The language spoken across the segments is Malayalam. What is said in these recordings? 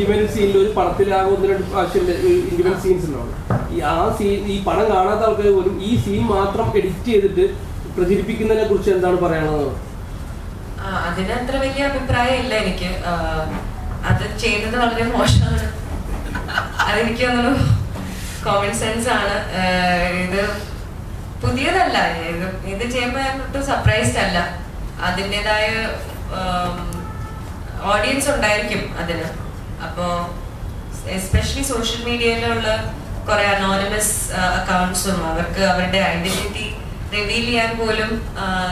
ഇന്റിമേറ്റ് സീനിൽ ഒരു പടത്തിലാകെ 1-2 പ്രാവശ്യം ഇന്റിമേറ്റ് സീൻസ് ഉണ്ടാവും. ഈ പടം കാണാത്ത ആൾക്കാർ പോലും ഈ സീൻ മാത്രം എഡിറ്റ് ചെയ്തിട്ട് പ്രചരിപ്പിക്കുന്നതിനെ കുറിച്ച് എന്താണ് പറയാനുള്ളത്? അതിന് അത്ര വലിയ അഭിപ്രായം ഇല്ല എനിക്ക്. അത് ചെയ്തത് വളരെ മോശമാണ്. അതെനിക്ക് തോന്നുന്നു കോമൺ സെൻസ് ആണ്. ഇത് പുതിയതല്ല. ഇത് ചെയ്യുമ്പോൾ ഞാൻ ഒട്ടും സർപ്രൈസ്ഡ് അല്ല. അതിൻ്റെതായ ഓഡിയൻസ് ഉണ്ടായിരിക്കും അതിന്. അപ്പോൾ എസ്പെഷ്യലി സോഷ്യൽ മീഡിയയിലുള്ള കുറെ അനോണിമസ് അക്കൗണ്ട്സും അവർക്ക് അവരുടെ ഐഡന്റിറ്റി റിവീൽ ചെയ്യാൻ പോലും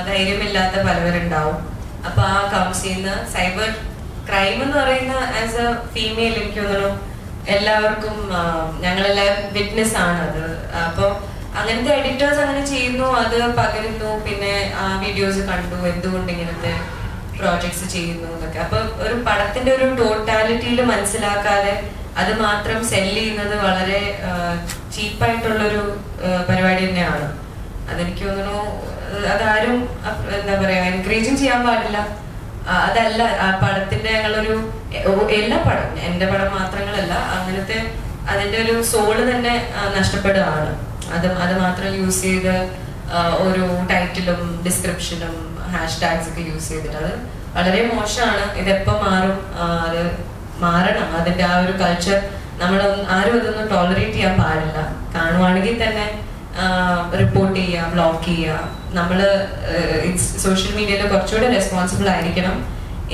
ധൈര്യമില്ലാത്ത പലവരുണ്ടാവും. അപ്പൊ ആ അക്കൗണ്ട്സിൽ നിന്ന് സൈബർ ക്രൈം എന്ന് പറയുന്ന ആസ് എ ഫീമെയിൽ എനിക്ക് തോന്നുന്നു എല്ലാവർക്കും ഞങ്ങളെല്ലാം വിറ്റ്നസ് ആണ് അത്. അപ്പോൾ അങ്ങനത്തെ എഡിറ്റേഴ്സ് അങ്ങനെ ചെയ്യുന്നു, അത് പകരുന്നു, പിന്നെ ആ വീഡിയോസ് കണ്ടു എന്തുകൊണ്ട് ഇങ്ങനത്തെ പ്രോജക്ട്സ് ചെയ്യുന്നു എന്നൊക്കെ. അപ്പൊ ഒരു പടത്തിന്റെ ഒരു ടോട്ടാലിറ്റിയിൽ മനസ്സിലാക്കാതെ അത് മാത്രം സെല് ചെയ്യുന്നത് വളരെ ചീപ്പായിട്ടുള്ളൊരു പരിപാടി തന്നെയാണ്. അതെനിക്ക് തോന്നുന്നു അതാരും എന്താ പറയാ എൻകറേജും ചെയ്യാൻ പാടില്ല. അതല്ല ആ പടത്തിന്റെ ഞങ്ങളൊരു എല്ലാ പടം, എന്റെ പടം മാത്രങ്ങളല്ല, അങ്ങനത്തെ അതിന്റെ ഒരു സോള് തന്നെ നഷ്ടപ്പെടുകയാണ്. അത് മാത്രം യൂസ് ചെയ്ത് ഒരു ടൈറ്റിലും ഡിസ്ക്രിപ്ഷനും ഹാഷ്ടാഗ്സ് ഒക്കെ യൂസ് ചെയ്തിട്ട് അത് വളരെ മോശമാണ്. ഇതെപ്പം മാറും? അത് മാറണം. അതിന്റെ ആ ഒരു കൾച്ചർ നമ്മൾ ആരും അതൊന്നും ടോളറേറ്റ് ചെയ്യാൻ പാടില്ല. കാണുവാണെങ്കിൽ തന്നെ റിപ്പോർട്ട് ചെയ്യുക, ബ്ലോക്ക് ചെയ്യുക. നമ്മള് സോഷ്യൽ മീഡിയയിൽ കുറച്ചുകൂടെ റെസ്പോൺസിബിൾ ആയിരിക്കണം.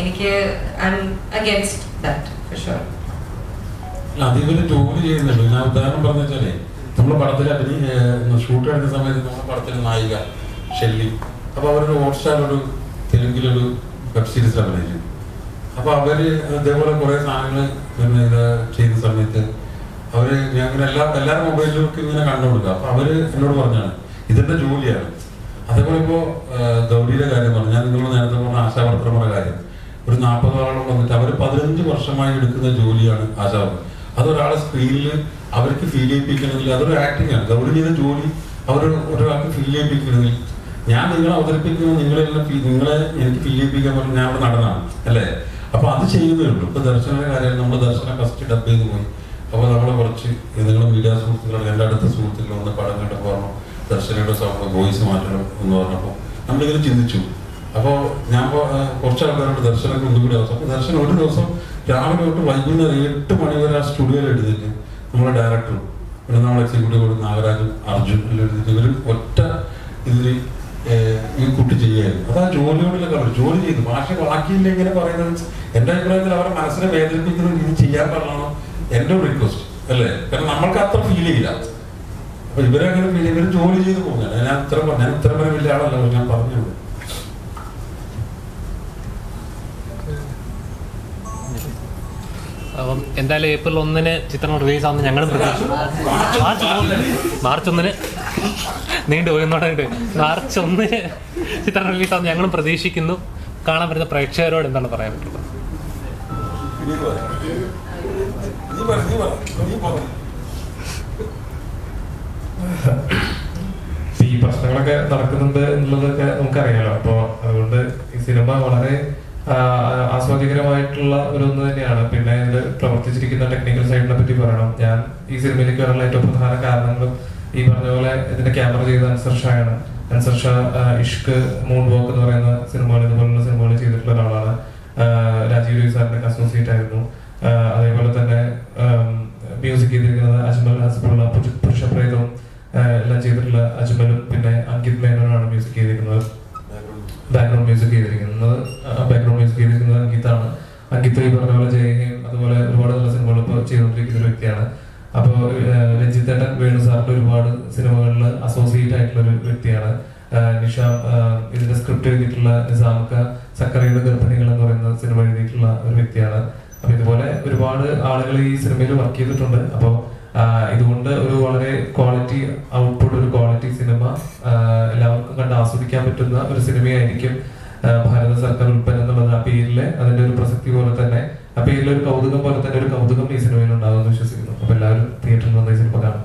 എനിക്ക് I'm against that for sure. അതിവര് ജോലി ചെയ്യുന്നുണ്ട്. ഞാൻ ഉദാഹരണം പറഞ്ഞു വെച്ചാലേ, നമ്മളെ പടത്തിൽ ഷൂട്ട് എടുക്കുന്ന സമയത്ത് നമ്മുടെ പടത്തിൽ നായിക ഷെല്ലി, അപ്പൊ അവരൊരു ഹോട്ട്സ്റ്റാറിലൊരു തെലുങ്കിലൊരു വെബ് സീരീസ് അഭിനയിച്ചു. അപ്പൊ അവര് ഇതേപോലെ കുറെ സാധനങ്ങൾ ഇത് ചെയ്യുന്ന സമയത്ത് അവര് ഞാൻ എല്ലാവരുടെ മൊബൈലിലൊക്കെ ഇങ്ങനെ കണ്ടുകൊടുക്കുക. അപ്പൊ അവര് എന്നോട് പറഞ്ഞാണ് ഇതിന്റെ ജോലിയാണ്. അതേപോലെ ഇപ്പോ ഗൗരിയുടെ കാര്യം പറഞ്ഞു, ഞാൻ നിങ്ങളോട് നേരത്തെ പറഞ്ഞ ആശാവർക്കർമാരുടെ കാര്യം. ഒരു 40 ആളോളം വന്നിട്ട് അവർ 15 വർഷമായി എടുക്കുന്ന ജോലിയാണ് ആശാവർക്കർ. അതൊരാളെ സ്ക്രീനിൽ അവർക്ക് ഫീൽ ചെയ്യിപ്പിക്കണമെങ്കിൽ അതൊരു ആക്ടിംഗ് ആണ്. ഗൗരി ചെയ്ത ജോലി അവർ ഒരാൾക്ക് ഫീൽ ചെയ്യിപ്പിക്കണമെങ്കിൽ ഞാൻ നിങ്ങളെ അവതരിപ്പിക്കുന്നത് നിങ്ങളെ എനിക്ക് ഫീൽ ചെയ്യിപ്പിക്കാൻ പറഞ്ഞാൽ ഞാൻ അവിടെ നടനാണ് അല്ലേ? അപ്പൊ അത് ചെയ്യുന്നേ ഉള്ളൂ. ഇപ്പൊ ദർശനയുടെ കാര്യം നമ്മൾ ദർശനം ഫസ്റ്റ് ഡബ് ചെയ്ത് പോയി. അപ്പോൾ നമ്മൾ കുറച്ച് നിങ്ങൾ മീഡിയ സുഹൃത്തുക്കളാണ്, എൻ്റെ അടുത്ത സുഹൃത്തുക്കൾ വന്ന് പടം കണ്ടപ്പോൾ പറഞ്ഞു ദർശനയുടെ വോയിസ് മാറ്റണം എന്ന് പറഞ്ഞപ്പോൾ നമ്മളിങ്ങനെ ചിന്തിച്ചു. അപ്പോൾ ഞാൻ കുറച്ച് ആൾക്കാരോട് ദർശനമൊക്കെ ഒന്നുകൂടി അവസ്ഥ. അപ്പോൾ ദർശനം ഒരു ദിവസം രാവിലെ തൊട്ട് വൈകുന്നേരം 8 മണി വരെ ആ സ്റ്റുഡിയോയിൽ എടുത്തിട്ട് നമ്മളെ ഡയറക്ടറും പിന്നെ നമ്മളെ എക്സിക്യൂട്ടീവ് നാഗരാജും അർജുൻ എല്ലാം എടുത്തിട്ട് ഇവർ ഒറ്റ ഇതിൽ ഈ കുട്ടി ചെയ്യായിരുന്നു. അത് ആ ജോലിയോടുള്ള കളർ ജോലി ചെയ്തു. ഭാഷ ബാക്കിയില്ല ഇങ്ങനെ പറയുന്നത് എൻ്റെ അഭിപ്രായത്തിൽ അവരെ മനസ്സിനെ വേദനിപ്പിക്കുന്നത് ഇത് ചെയ്യാൻ പറഞ്ഞാണോ എൻ്റെ ഒരു റിക്വസ്റ്റ് അല്ലേ? കാരണം നമ്മൾക്ക് അത്ര ഫീൽ ചെയ്യില്ല. അപ്പൊ ഇവരങ്ങനെ ഫീൽ ഇവർ ജോലി ചെയ്ത് പോകുന്നതാണ്. ഞാൻ ഇത്ര വരെ വലിയ ആളല്ല ഞാൻ പറഞ്ഞത്. അപ്പം എന്തായാലും April 1 ചിത്രം റിലീസ് ആവുന്ന ഞങ്ങളും March 1 നീണ്ടുപോയെന്നോടായിട്ട് March 1 ചിത്രം റിലീസ് ആവുന്ന ഞങ്ങളും പ്രതീക്ഷിക്കുന്നു. കാണാൻ വരുന്ന പ്രേക്ഷകരോട് എന്താണ് പറയാൻ പറ്റുന്നത്? ഈ പ്രശ്നങ്ങളൊക്കെ നടക്കുന്നുണ്ട് എന്നുള്ളതൊക്കെ നമുക്കറിയാലോ. അപ്പോൾ അതുകൊണ്ട് ഈ സിനിമ വളരെ ആസ്വാദികരമായിട്ടുള്ള ഒന്ന് തന്നെയാണ്. പിന്നെ ഇത് പ്രവർത്തിച്ചിരിക്കുന്ന ടെക്നിക്കൽ സൈഡിനെ പറ്റി പറയണം. ഞാൻ ഈ സിനിമയിലേക്ക് വരാനുള്ള ഏറ്റവും പ്രധാന കാരണങ്ങളും ഈ പറഞ്ഞ പോലെ ഇതിന്റെ ക്യാമറ ചെയ്ത അൻസർ ഷായാണ്. അൻസർ ഷാ ഇഷ്ക്, മൂൺ വോക്ക് എന്ന് പറയുന്ന സിനിമകൾ ഇതുപോലുള്ള സിനിമകൾ ചെയ്തിട്ടുള്ള ഒരാളാണ്. രാജീവ് രവി സാറിന്റെ അസോസിയേറ്റ് ആയിരുന്നു. അതേപോലെ തന്നെ മ്യൂസിക് ചെയ്തിരിക്കുന്നത് അജ്മൽ ഹസ്ബുള്ള, പുരുഷപ്രേതവും എല്ലാം ചെയ്തിട്ടുള്ള അജ്മലും പിന്നെ അങ്കിത് മേനോനാണ് മ്യൂസിക് ചെയ്തിരിക്കുന്നത്. ബാക്ക്ഗ്രൗണ്ട് മ്യൂസിക് ചെയ്തിരിക്കുന്നത് അങ്കിത്താണ്. അങ്കിത് ഈ പറഞ്ഞ പോലെ ജയഹീം അതുപോലെ ഒരുപാട് നല്ല സിനിമകൾ ഇപ്പോൾ ചെയ്തുകൊണ്ടിരിക്കുന്ന ഒരു വ്യക്തിയാണ്. അപ്പോൾ രഞ്ജിത്തേട്ടൻ വേണു സാറിന്റെ ഒരുപാട് സിനിമകളിൽ അസോസിയേറ്റ് ആയിട്ടുള്ള ഒരു വ്യക്തിയാണ്. നിഷ ഇതിന്റെ സ്ക്രിപ്റ്റ് എഴുതിയിട്ടുള്ള നിസാമുക്ക സക്കറിയുടെ ഗർഭിണികൾ എന്ന് പറയുന്ന സിനിമ എഴുതിയിട്ടുള്ള ഒരു വ്യക്തിയാണ്. അപ്പൊ ഇതുപോലെ ഒരുപാട് ആളുകൾ ഈ സിനിമയിൽ വർക്ക് ചെയ്തിട്ടുണ്ട്. അപ്പോൾ ഇതുകൊണ്ട് ഒരു വളരെ ക്വാളിറ്റി ഔട്ട്പുട്ട്, ഒരു ക്വാളിറ്റി സിനിമ എല്ലാവർക്കും കണ്ട് ആസ്വദിക്കാൻ പറ്റുന്ന ഒരു സിനിമയായിരിക്കും ഭാരത സർക്കാർ ഉൽപ്പന്നം എന്നുള്ളത്. ആ പേരില് അതിന്റെ ഒരു പ്രസക്തി പോലെ തന്നെ ആ പേരിലൊരു കൗതുകം പോലെ തന്നെ ഒരു കൗതുകം ഈ സിനിമയിൽ ഉണ്ടാകുമെന്ന് വിശ്വസിക്കുന്നു. അപ്പൊ എല്ലാവരും തിയേറ്ററിൽ വന്ന ഈ സിനിമ കാണും.